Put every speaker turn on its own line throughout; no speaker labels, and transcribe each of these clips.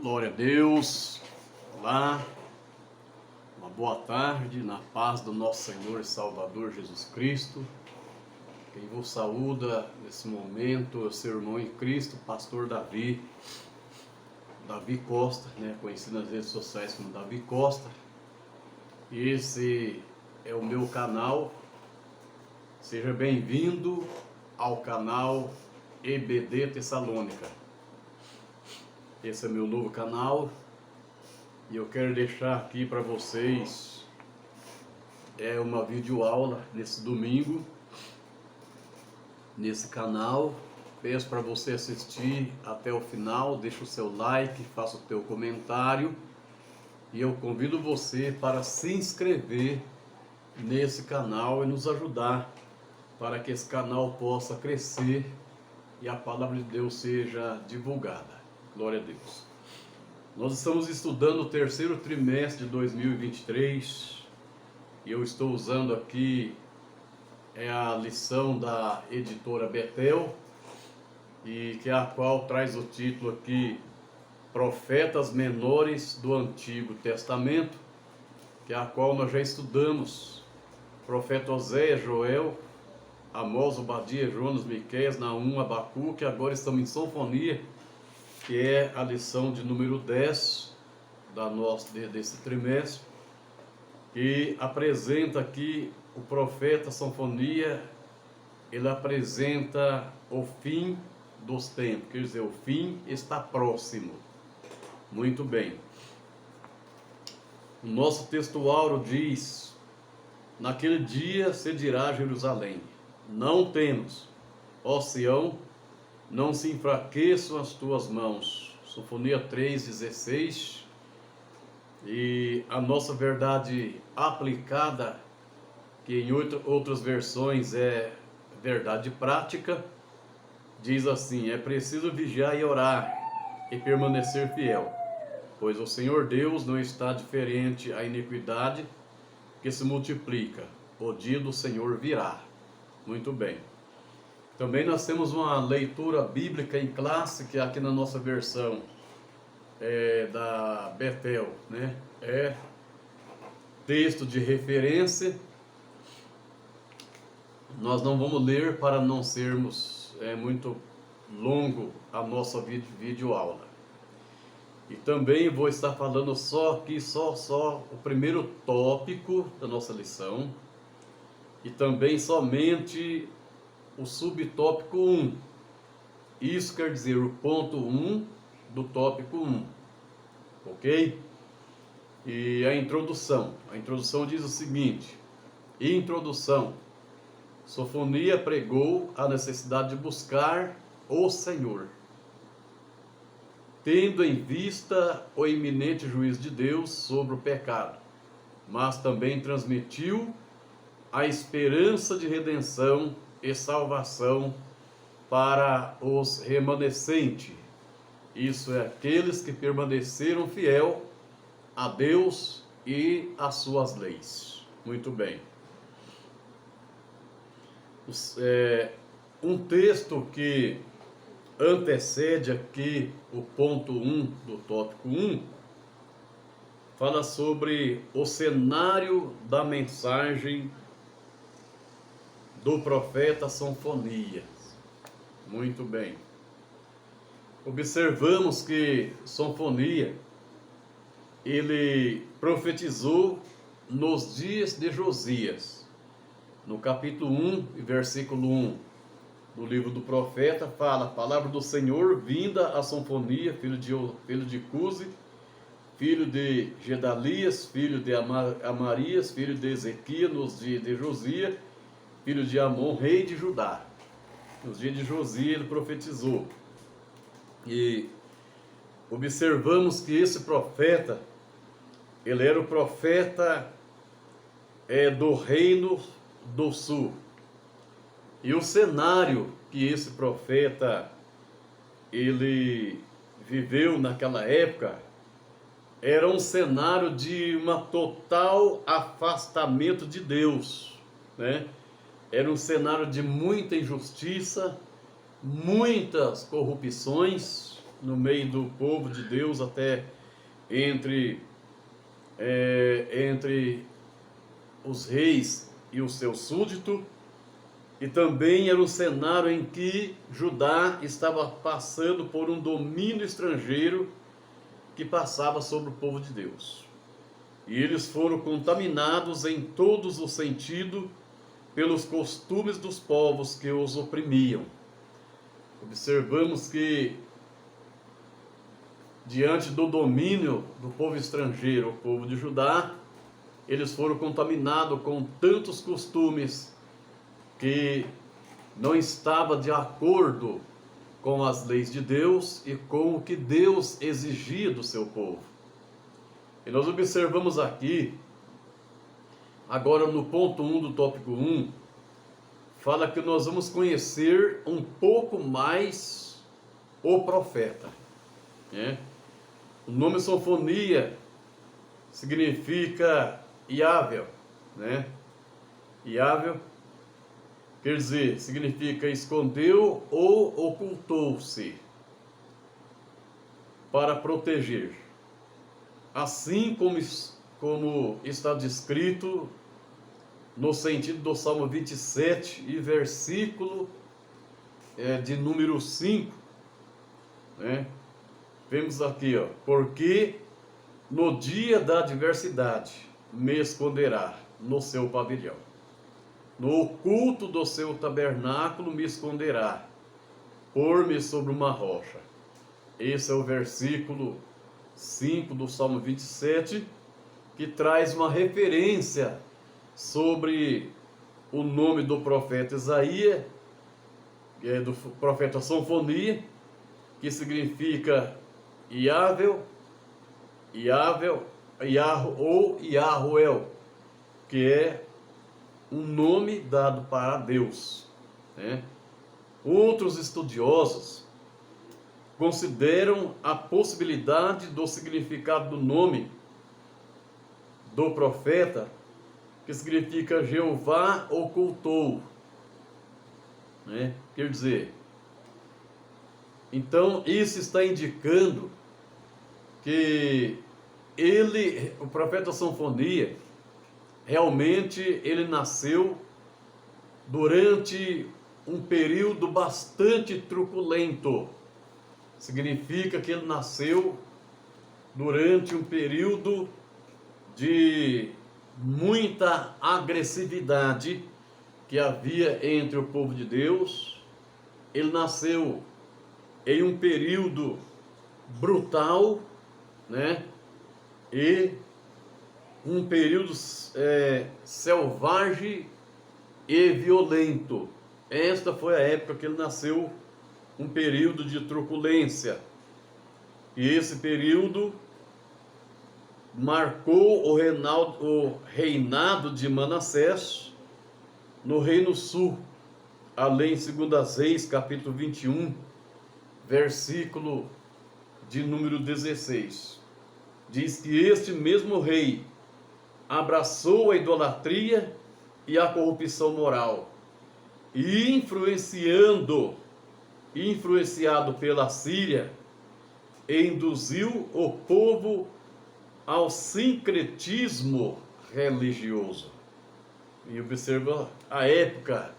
Glória a Deus. Olá, uma boa tarde na paz do nosso Senhor e Salvador Jesus Cristo. Quem vos saúda nesse momento é o seu irmão em Cristo, pastor Davi Costa, conhecido nas redes sociais como Davi Costa. Esse é o meu canal. Seja bem-vindo ao canal EBD Tessalônica. Esse é meu novo canal e eu quero deixar aqui para vocês uma videoaula nesse domingo nesse canal. Peço para você assistir até o final, deixa o seu like, faça o teu comentário e eu convido você para se inscrever nesse canal e nos ajudar para que esse canal possa crescer e a palavra de Deus seja divulgada. Glória a Deus. Nós estamos estudando o terceiro trimestre de 2023 e eu estou usando aqui a lição da editora Betel, e que a qual traz o título aqui Profetas Menores do Antigo Testamento, que a qual nós já estudamos profeta Oséias, Joel, Amós, Obadia, Jonas, Miqueias, Naum, Abacuque. Agora estamos em Sofonia, que é a lição de número 10 desse trimestre, e apresenta aqui o profeta Sofonia. Ele apresenta o fim dos tempos, quer dizer, o fim está próximo. Muito bem. O nosso textuário diz: naquele dia se dirá a Jerusalém: não temas, ó Sião, não se enfraqueçam as tuas mãos. Sofonia 3,16. E a nossa verdade aplicada, que em outras versões é verdade prática, diz assim: é preciso vigiar e orar e permanecer fiel, pois o Senhor Deus não está diferente à iniquidade que se multiplica. O dia do Senhor virá. Muito bem. Também nós temos uma leitura bíblica em classe, que aqui na nossa versão da Betel, é texto de referência. Nós não vamos ler para não sermos muito longo a nossa videoaula. E também vou estar falando só o primeiro tópico da nossa lição, e também somente o subtópico 1. Isso quer dizer o ponto 1 do tópico 1, ok? E a introdução diz o seguinte: introdução. Sofonia pregou a necessidade de buscar o Senhor, tendo em vista o iminente juízo de Deus sobre o pecado, mas também transmitiu a esperança de redenção e salvação para os remanescentes. Isso é, aqueles que permaneceram fiel a Deus e às suas leis. Muito bem. Um texto que antecede aqui o ponto 1 do tópico 1 fala sobre o cenário da mensagem do profeta Sofonia. Muito bem. Observamos que Sofonia, ele profetizou nos dias de Josias. No capítulo 1, versículo 1 do livro do profeta, fala: a palavra do Senhor vinda a Sofonia, filho de Cusi, filho de Gedalias, filho de Amarias, filho de Ezequias, nos dias de Josias, filho de Amon, rei de Judá. Nos dias de Josias ele profetizou. E observamos que esse profeta, ele era o profeta do reino do sul. E o cenário que esse profeta ele viveu naquela época era um cenário de um total afastamento de Deus, Era um cenário de muita injustiça, muitas corrupções, no meio do povo de Deus, até entre os reis e o seu súdito, e também era um cenário em que Judá estava passando por um domínio estrangeiro que passava sobre o povo de Deus. E eles foram contaminados em todos os sentidos pelos costumes dos povos que os oprimiam. Observamos que, diante do domínio do povo estrangeiro, o povo de Judá, eles foram contaminados com tantos costumes que não estava de acordo com as leis de Deus e com o que Deus exigia do seu povo. E nós observamos aqui, agora no ponto 1 do tópico 1, fala que nós vamos conhecer um pouco mais o profeta, né? O nome Sofonia significa Iável, né? Iável quer dizer, significa escondeu ou ocultou-se para proteger. Assim como está descrito no sentido do Salmo 27 e versículo de número 5, né? Vemos aqui, ó, porque no dia da adversidade me esconderá no seu pavilhão. No oculto do seu tabernáculo me esconderá, pôr-me sobre uma rocha. Esse é o versículo 5 do Salmo 27, que traz uma referência sobre o nome do profeta Isaías, do profeta Sofonia, que significa Iável, ou Yahuel, que é um nome dado para Deus, né? Outros estudiosos consideram a possibilidade do significado do nome do profeta, que significa Jeová ocultou, né? Quer dizer, então isso está indicando que o profeta Sofonia, realmente ele nasceu durante um período bastante truculento. Significa que ele nasceu durante um período de muita agressividade que havia entre o povo de Deus. Ele nasceu em um período brutal, né? E um período selvagem e violento. Esta foi a época que ele nasceu, um período de truculência. E esse período marcou o reinado de Manassés no Reino Sul, além em 2 Reis, capítulo 21, versículo de número 16. Diz que este mesmo rei abraçou a idolatria e a corrupção moral, e influenciado pela Síria, induziu o povo ao sincretismo religioso. E observa a época,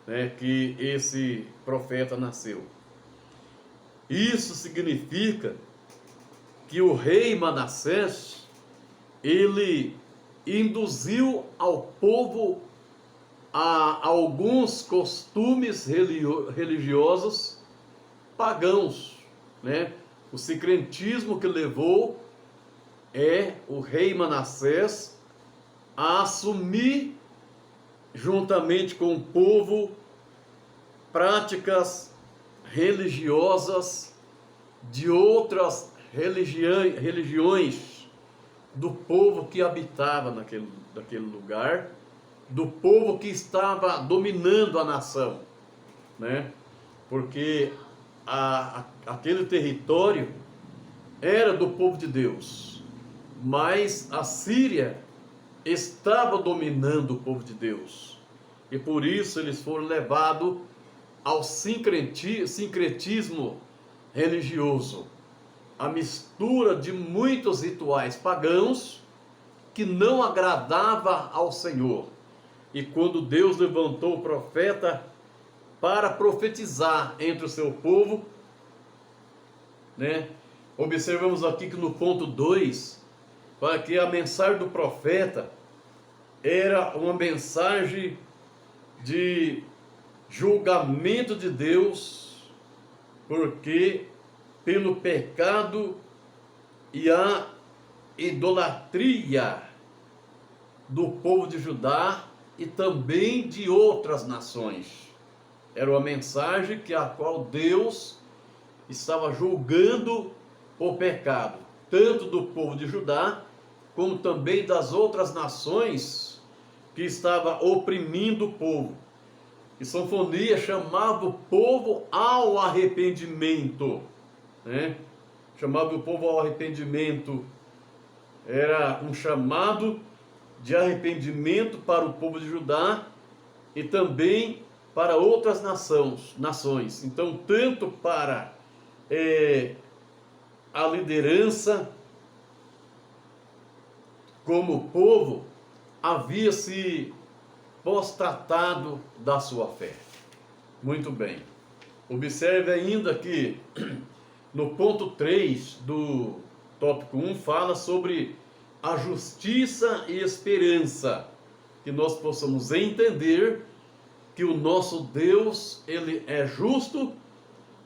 né, que esse profeta nasceu. Isso significa que o rei Manassés, ele induziu ao povo a alguns costumes religiosos pagãos, né? O sincretismo que levou o rei Manassés a assumir, juntamente com o povo, práticas religiosas de outras religiões do povo que habitava naquele lugar, do povo que estava dominando a nação, né? Porque aquele território era do povo de Deus, mas a Síria estava dominando o povo de Deus, e por isso eles foram levados ao sincretismo religioso, a mistura de muitos rituais pagãos que não agradava ao Senhor. E quando Deus levantou o profeta para profetizar entre o seu povo, né? Observamos aqui que no ponto 2, para que a mensagem do profeta era uma mensagem de julgamento de Deus, porque pelo pecado e a idolatria do povo de Judá e também de outras nações. Era uma mensagem que a qual Deus estava julgando o pecado, tanto do povo de Judá, como também das outras nações que estava oprimindo o povo. E Sofonia chamava o povo ao arrependimento, né? Chamava o povo ao arrependimento. Era um chamado de arrependimento para o povo de Judá e também para outras nações. Então, tanto para a liderança como o povo havia se postatado da sua fé. Muito bem. Observe ainda que no ponto 3 do tópico 1 fala sobre a justiça e esperança, que nós possamos entender que o nosso Deus, ele é justo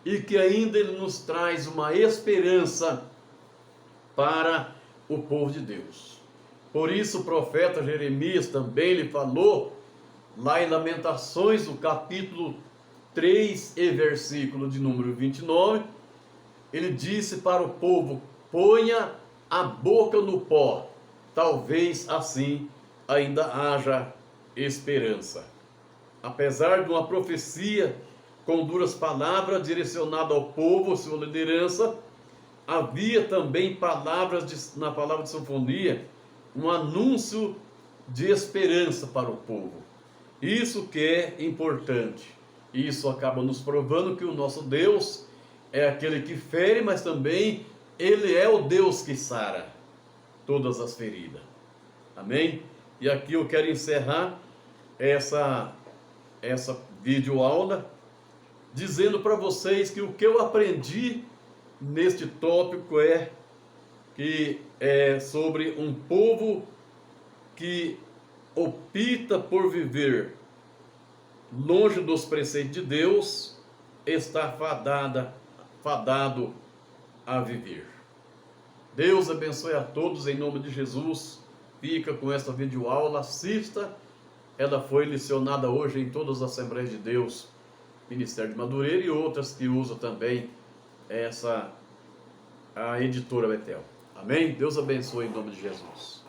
e que ainda ele nos traz uma esperança para o povo de Deus. Por isso o profeta Jeremias também lhe falou, lá em Lamentações, no capítulo 3 e versículo de número 29, ele disse para o povo: ponha a boca no pó, talvez assim ainda haja esperança. Apesar de uma profecia com duras palavras direcionada ao povo, sua liderança, havia também na palavra de Sofonia, um anúncio de esperança para o povo. Isso que é importante. Isso acaba nos provando que o nosso Deus é aquele que fere, mas também ele é o Deus que sara todas as feridas. Amém? E aqui eu quero encerrar essa videoaula dizendo para vocês que o que eu aprendi neste tópico é sobre um povo que opta por viver longe dos preceitos de Deus, está fadado a viver. Deus abençoe a todos em nome de Jesus. Fica com esta videoaula, assista. Ela foi licionada hoje em todas as Assembleias de Deus, Ministério de Madureira e outras que usam também a editora Betel. Amém? Deus abençoe em nome de Jesus.